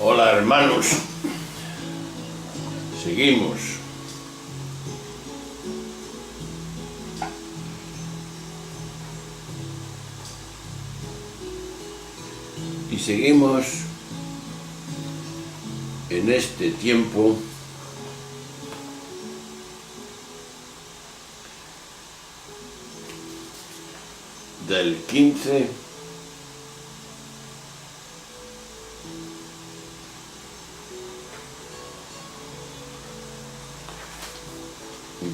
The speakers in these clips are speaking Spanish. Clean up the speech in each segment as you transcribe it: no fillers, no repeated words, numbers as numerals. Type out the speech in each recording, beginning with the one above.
Hola hermanos, seguimos. Y seguimos en este tiempo del 15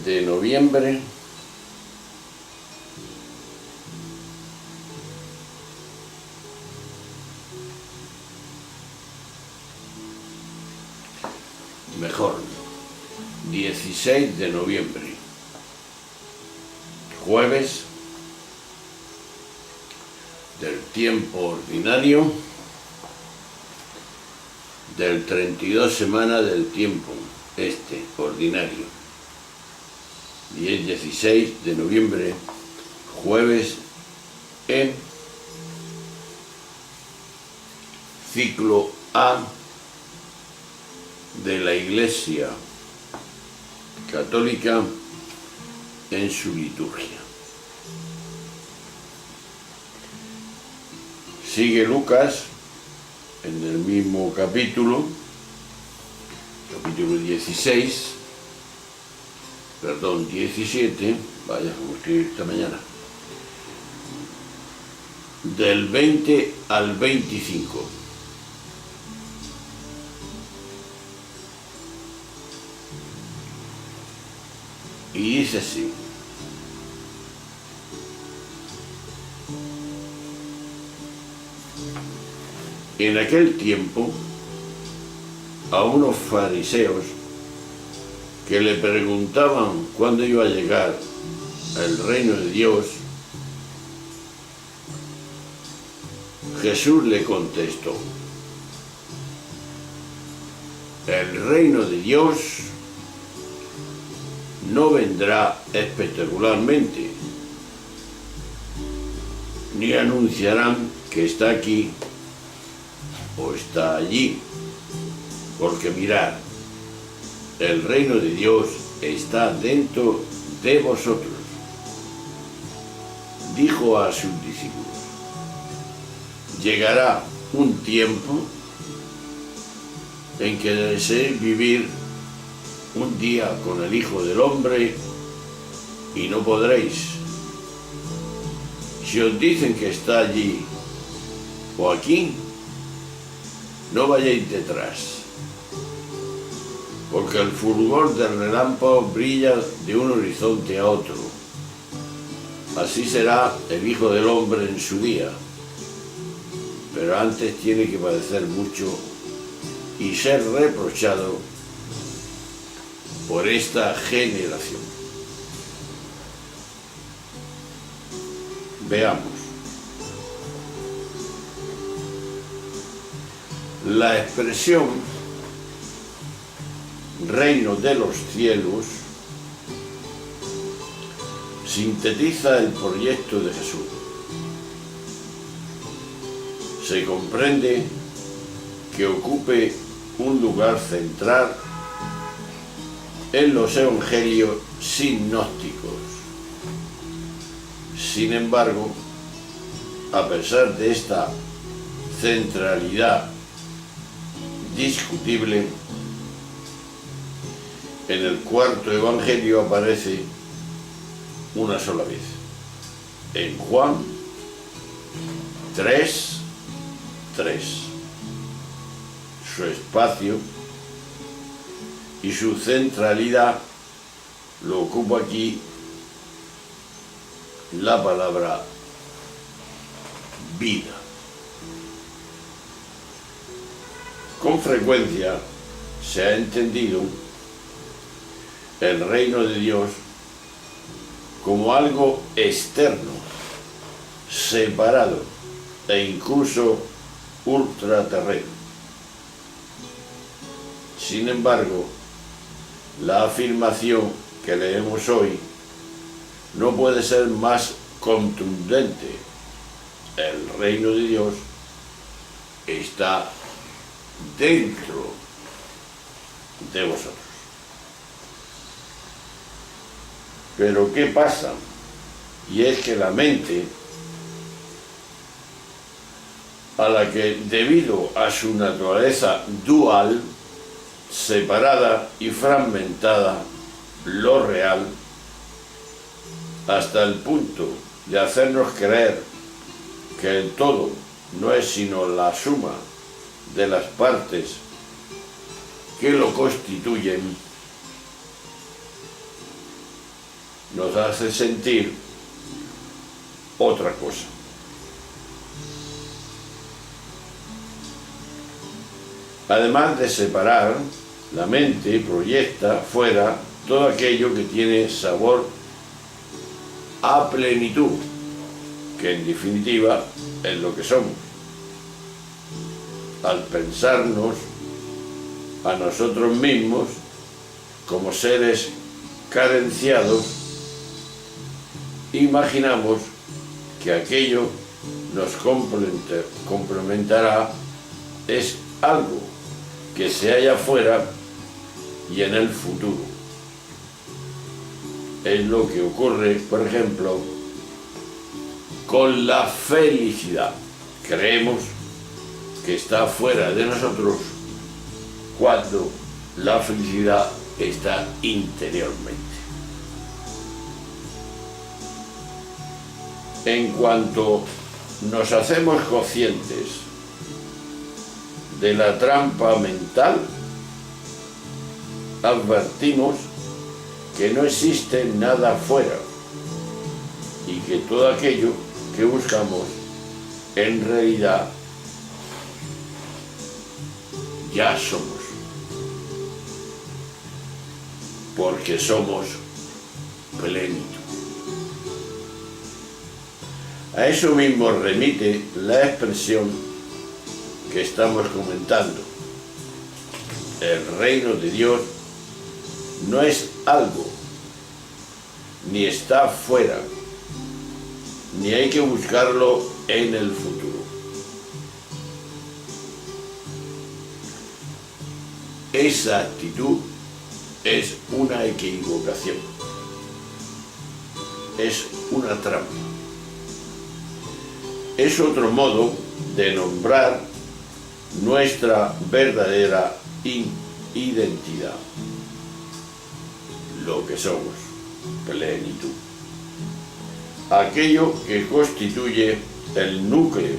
de noviembre mejor 16 de noviembre, jueves del tiempo ordinario del 32 semana del tiempo ordinario, y el 16 de noviembre, jueves en ciclo A de la Iglesia Católica en su liturgia. Sigue Lucas en el mismo capítulo 17, vaya como escribí esta mañana, del 20 al 25. Y dice así: en aquel tiempo, a unos fariseos que le preguntaban cuándo iba a llegar el reino de Dios, Jesús le contestó: el reino de Dios no vendrá espectacularmente, ni anunciarán que está aquí o está allí, porque mirad, el reino de Dios está dentro de vosotros. Dijo a sus discípulos: llegará un tiempo en que deseéis vivir un día con el Hijo del Hombre y no podréis. Si os dicen que está allí o aquí, no vayáis detrás, porque el fulgor del relámpago brilla de un horizonte a otro. Así será el Hijo del Hombre en su día, pero antes tiene que padecer mucho y ser reprochado por esta generación. Veamos. La expresión reino de los cielos sintetiza el proyecto de Jesús. Se comprende que ocupe un lugar central en los evangelios sinópticos. Sin embargo, a pesar de esta centralidad discutible, en el cuarto evangelio aparece una sola vez, en Juan 3:3. Su espacio y su centralidad lo ocupa aquí la palabra vida. Con frecuencia se ha entendido el reino de Dios como algo externo, separado e incluso ultraterreno. Sin embargo, la afirmación que leemos hoy no puede ser más contundente. El reino de Dios está dentro de vosotros. Pero ¿qué pasa? Y es que la mente, a la que debido a su naturaleza dual, separada y fragmentada, lo real, hasta el punto de hacernos creer que el todo no es sino la suma de las partes que lo constituyen, nos hace sentir otra cosa. Además de separar, la mente proyecta fuera todo aquello que tiene sabor a plenitud, que en definitiva es lo que somos. Al pensarnos a nosotros mismos como seres carenciados, imaginamos que aquello nos complementará, es algo que se halla afuera y en el futuro. Es lo que ocurre, por ejemplo, con la felicidad. Creemos que está fuera de nosotros cuando la felicidad está interiormente. En cuanto nos hacemos conscientes de la trampa mental, advertimos que no existe nada fuera y que todo aquello que buscamos en realidad ya somos, porque somos plenitud. A eso mismo remite la expresión que estamos comentando. El reino de Dios no es algo, ni está fuera, ni hay que buscarlo en el futuro. Esa actitud es una equivocación, es una trampa. Es otro modo de nombrar nuestra verdadera identidad, lo que somos, plenitud. Aquello que constituye el núcleo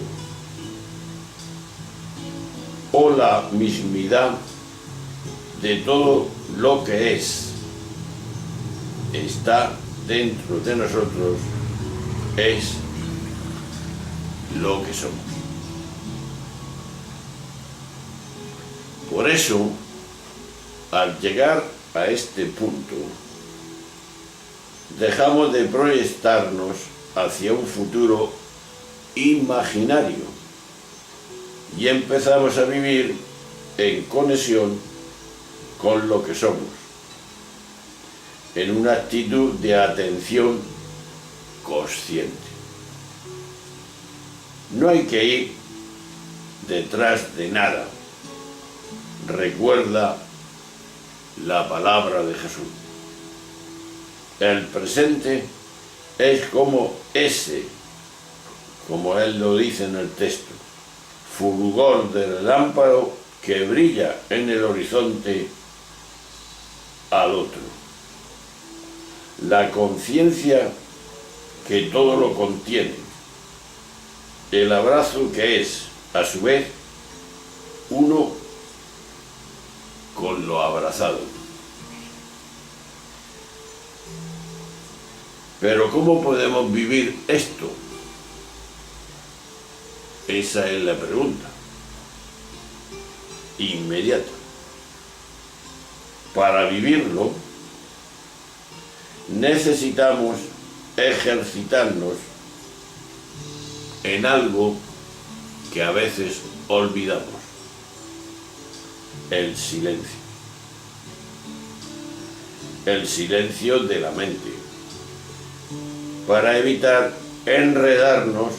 o la mismidad de todo lo que está dentro de nosotros, es lo que somos. Por eso, al llegar a este punto, dejamos de proyectarnos hacia un futuro imaginario y empezamos a vivir en conexión con lo que somos, en una actitud de atención consciente. No hay que ir detrás de nada. Recuerda la palabra de Jesús. El presente es como como él lo dice en el texto, fulgor del relámpago que brilla en el horizonte al otro. La conciencia que todo lo contiene. El abrazo que es, a su vez, uno con lo abrazado. Pero ¿cómo podemos vivir esto? Esa es la pregunta inmediata. Para vivirlo, necesitamos ejercitarnos en algo que a veces olvidamos: el silencio. El silencio de la mente, para evitar enredarnos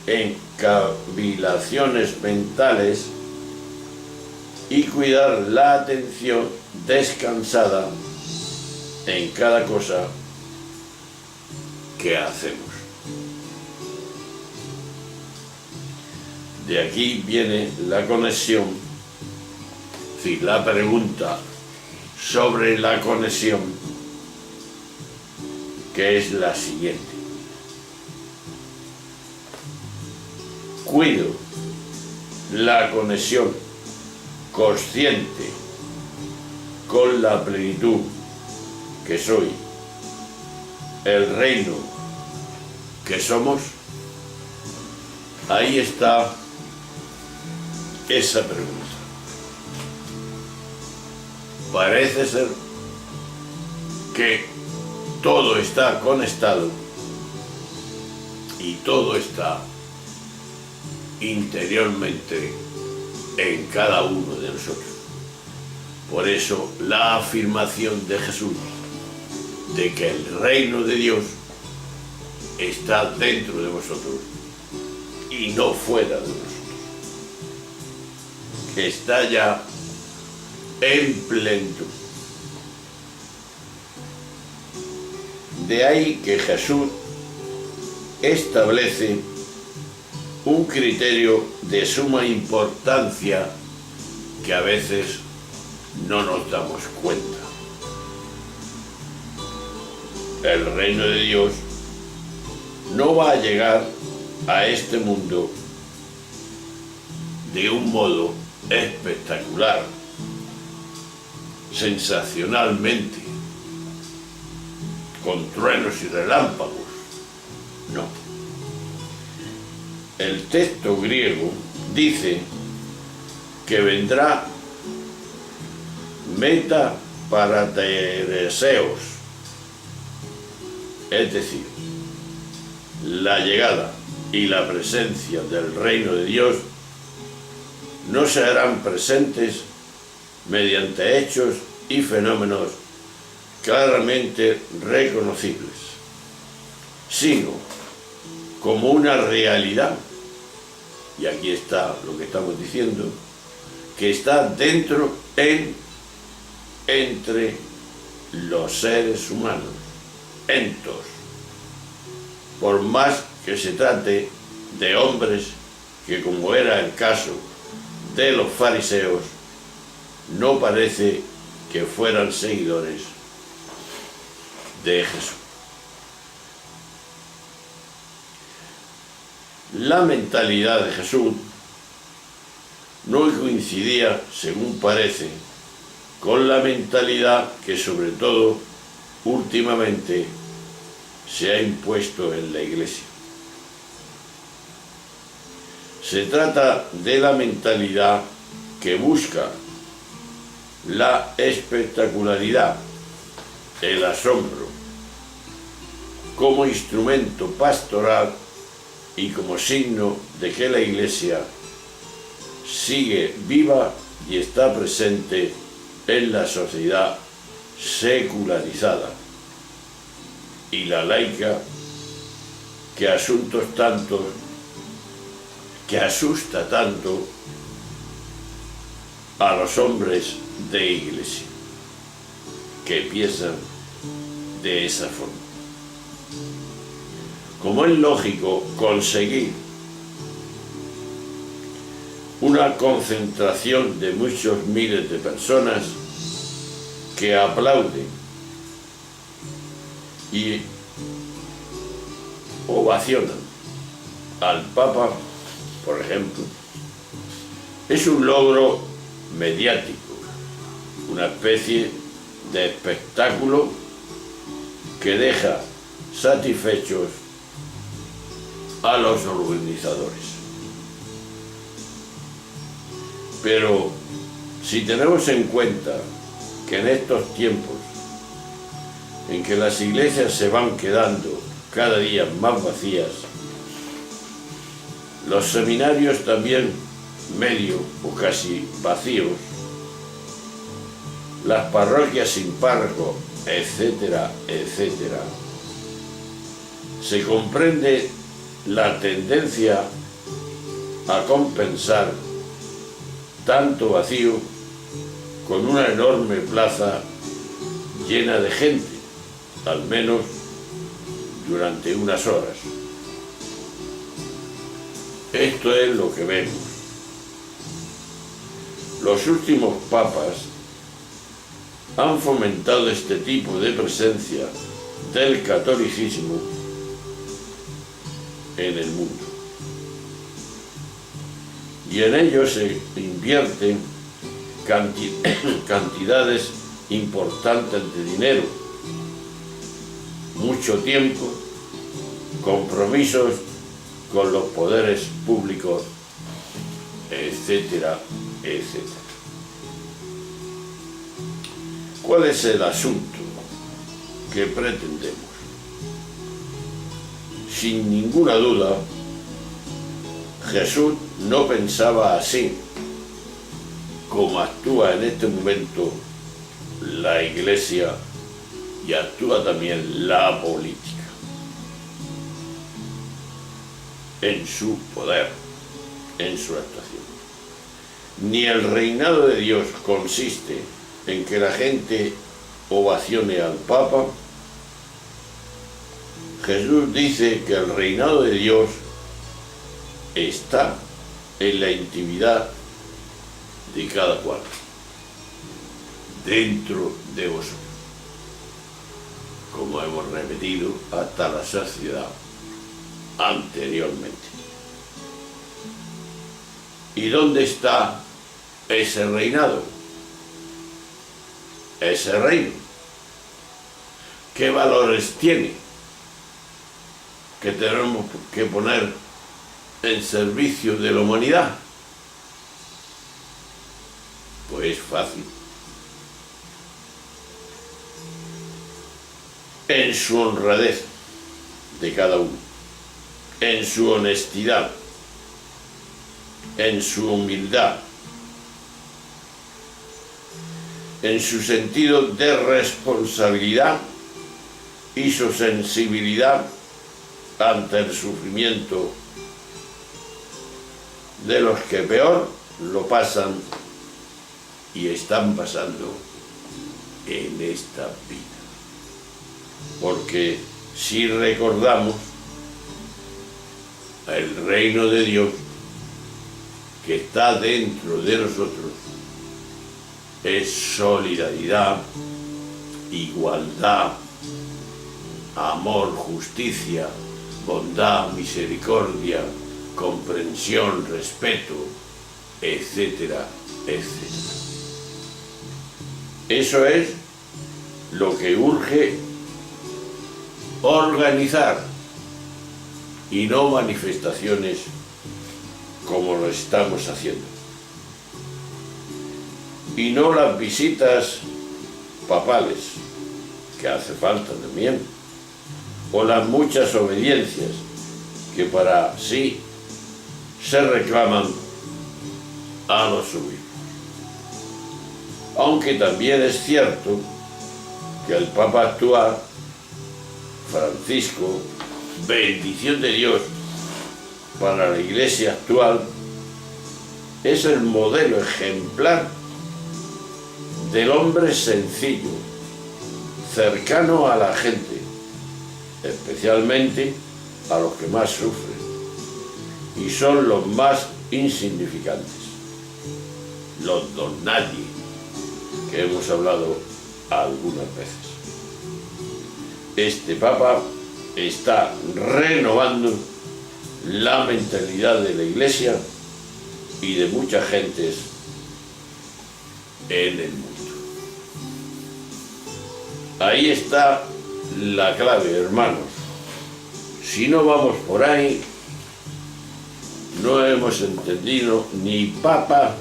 en cavilaciones mentales y cuidar la atención descansada en cada cosa que hacemos. De aquí viene la conexión, sí, la pregunta sobre la conexión, que es la siguiente. Cuido la conexión consciente con la plenitud que soy, el reino que somos. Ahí está esa pregunta. Parece ser que todo está conectado y todo está interiormente en cada uno de nosotros. Por eso la afirmación de Jesús de que el reino de Dios está dentro de vosotros y no fuera de nosotros, que está ya en plenitud. De ahí que Jesús establece un criterio de suma importancia que a veces no nos damos cuenta. El reino de Dios no va a llegar a este mundo de un modo espectacular, sensacionalmente, con truenos y relámpagos. No. El texto griego dice que vendrá meta paratereseos, es decir, la llegada y la presencia del reino de Dios no se harán presentes mediante hechos y fenómenos claramente reconocibles, sino como una realidad, y aquí está lo que estamos diciendo, que está dentro, entre los seres humanos, entos, por más que se trate de hombres que, como era el caso de los fariseos, no parece que fueran seguidores de Jesús. La mentalidad de Jesús no coincidía, según parece, con la mentalidad que sobre todo últimamente se ha impuesto en la Iglesia. Se trata de la mentalidad que busca la espectacularidad, el asombro, como instrumento pastoral y como signo de que la Iglesia sigue viva y está presente en la sociedad secularizada y la laica, que asusta tanto a los hombres de Iglesia que piensan de esa forma. Como es lógico conseguir una concentración de muchos miles de personas que aplauden y ovacionan al Papa, por ejemplo, es un logro mediático, una especie de espectáculo que deja satisfechos a los organizadores. Pero si tenemos en cuenta que en estos tiempos en que las iglesias se van quedando cada día más vacías, los seminarios también medio o casi vacíos, las parroquias sin párroco, etcétera, etcétera, se comprende la tendencia a compensar tanto vacío con una enorme plaza llena de gente, al menos durante unas horas. Esto es lo que vemos. Los últimos papas han fomentado este tipo de presencia del catolicismo en el mundo. Y en ello se invierten cantidades importantes de dinero, mucho tiempo, compromisos con los poderes públicos, etcétera, etcétera. ¿Cuál es el asunto que pretendemos? Sin ninguna duda, Jesús no pensaba así como actúa en este momento la Iglesia y actúa también la política en su poder, en su actuación. Ni el reinado de Dios consiste en que la gente ovacione al Papa. Jesús dice que el reinado de Dios está en la intimidad de cada cual, dentro de vosotros, como hemos repetido hasta la saciedad anteriormente. ¿Y dónde está ese reinado? Ese reino. ¿Qué valores tiene que tenemos que poner en servicio de la humanidad? Pues fácil. En su honradez de cada uno, en su honestidad, en su humildad, en su sentido de responsabilidad y su sensibilidad ante el sufrimiento de los que peor lo pasan y están pasando en esta vida. Porque si recordamos, el reino de Dios que está dentro de nosotros es solidaridad, igualdad, amor, justicia, bondad, misericordia, comprensión, respeto, etcétera, etcétera. Eso es lo que urge organizar y no manifestaciones como lo estamos haciendo. Y no las visitas papales, que hace falta también, o las muchas obediencias que para sí se reclaman a los obispos. Aunque también es cierto que el Papa actual, Francisco, bendición de Dios para la Iglesia actual, es el modelo ejemplar del hombre sencillo, cercano a la gente, especialmente a los que más sufren, y son los más insignificantes, los don nadie, que hemos hablado algunas veces. Este Papa está renovando la mentalidad de la Iglesia y de muchas gentes en el mundo. Ahí está la clave, hermanos. Si no vamos por ahí, no hemos entendido ni papa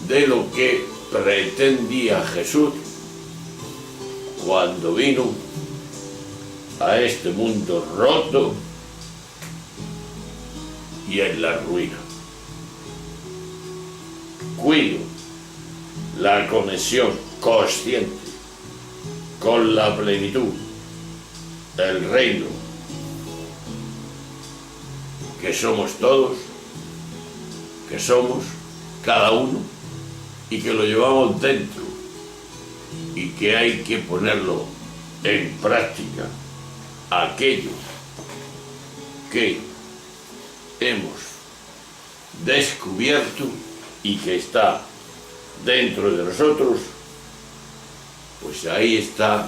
de lo que pretendía Jesús cuando vino a este mundo roto y en la ruina. Cuido la conexión consciente con la plenitud del reino que somos todos, que somos cada uno y que lo llevamos dentro y que hay que ponerlo en práctica, aquello que hemos descubierto y que está dentro de nosotros, pues ahí está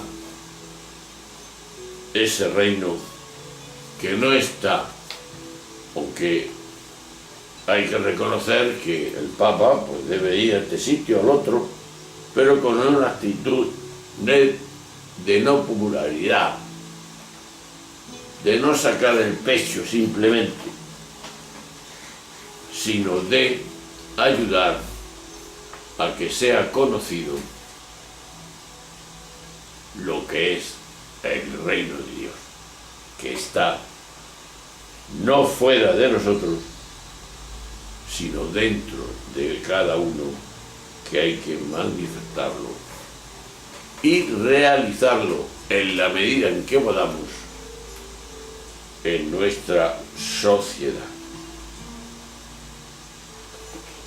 ese reino que no está, aunque hay que reconocer que el Papa pues debe ir a este sitio, al otro, pero con una actitud de no popularidad, de no sacar el pecho simplemente, sino de ayudar a que sea conocido lo que es el reino de Dios, que está no fuera de nosotros, sino dentro de cada uno, que hay que manifestarlo y realizarlo en la medida en que podamos en nuestra sociedad.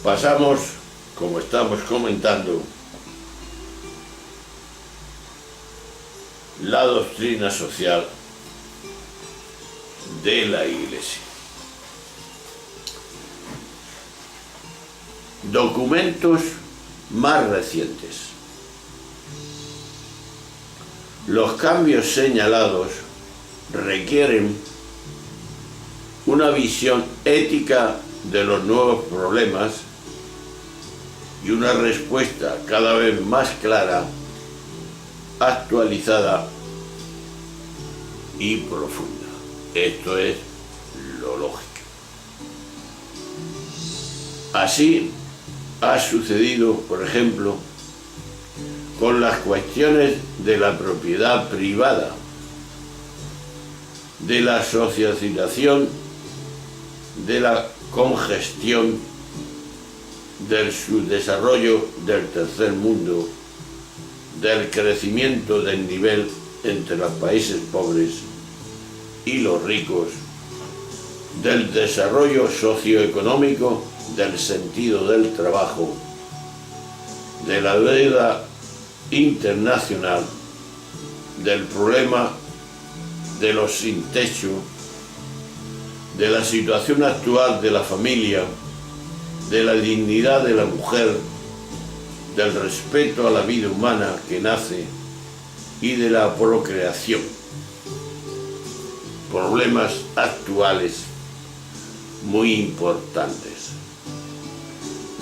Pasamos, como estamos comentando, la doctrina social de la Iglesia. Documentos más recientes. Los cambios señalados requieren una visión ética de los nuevos problemas y una respuesta cada vez más clara, actualizada y profunda. Esto es lo lógico. Así ha sucedido, por ejemplo, con las cuestiones de la propiedad privada, de la socialización, de la congestión, del subdesarrollo del tercer mundo, del crecimiento del nivel entre los países pobres y los ricos, del desarrollo socioeconómico, del sentido del trabajo, de la deuda internacional, del problema de los sin techo, de la situación actual de la familia, de la dignidad de la mujer, del respeto a la vida humana que nace y de la procreación. Problemas actuales muy importantes.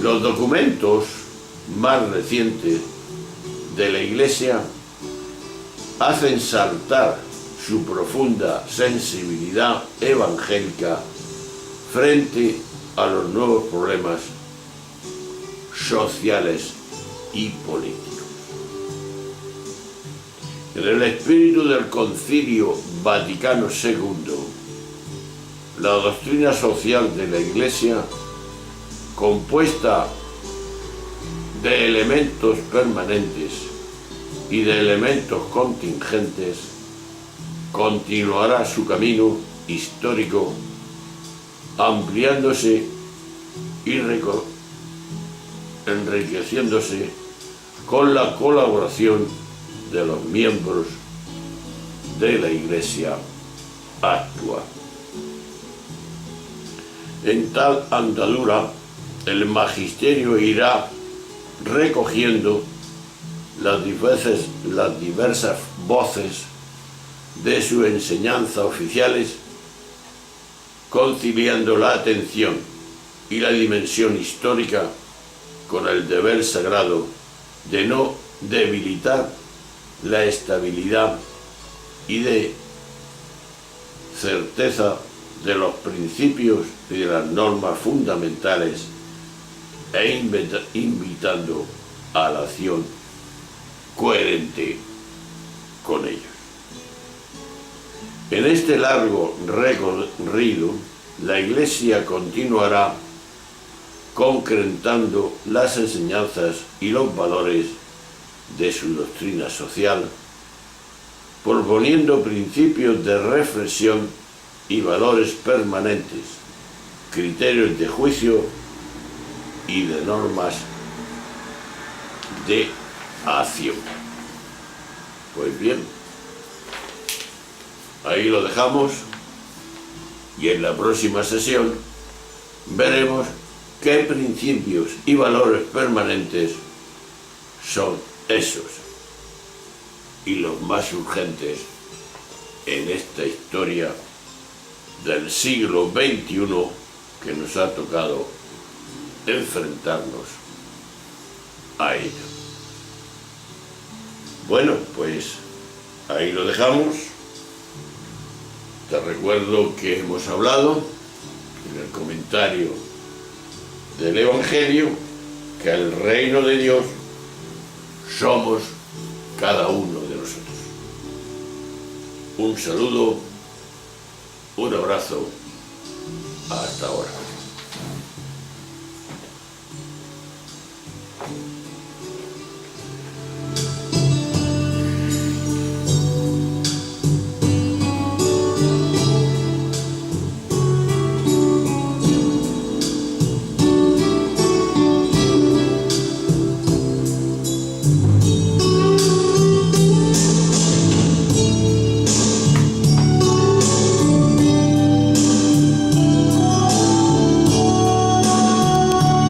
Los documentos más recientes de la Iglesia hacen saltar su profunda sensibilidad evangélica frente a los nuevos problemas sociales y políticos. En el espíritu del Concilio Vaticano II, la doctrina social de la Iglesia, compuesta de elementos permanentes y de elementos contingentes, continuará su camino histórico, ampliándose y enriqueciéndose con la colaboración de los miembros de la Iglesia actual. En tal andadura, el magisterio irá recogiendo las diversas voces de su enseñanza oficiales, conciliando la atención y la dimensión histórica con el deber sagrado de no debilitar la estabilidad y de certeza de los principios y de las normas fundamentales e invitando a la acción coherente con ellos. En este largo recorrido, la Iglesia continuará concretando las enseñanzas y los valores de su doctrina social, proponiendo principios de reflexión y valores permanentes, criterios de juicio y de normas de acción. Pues bien, ahí lo dejamos y en la próxima sesión veremos qué principios y valores permanentes son esos y los más urgentes en esta historia del siglo XXI que nos ha tocado enfrentarnos a ello. Bueno, pues ahí lo dejamos. Te recuerdo que hemos hablado en el comentario del Evangelio que el reino de Dios somos cada uno de nosotros. Un saludo, un abrazo, hasta ahora.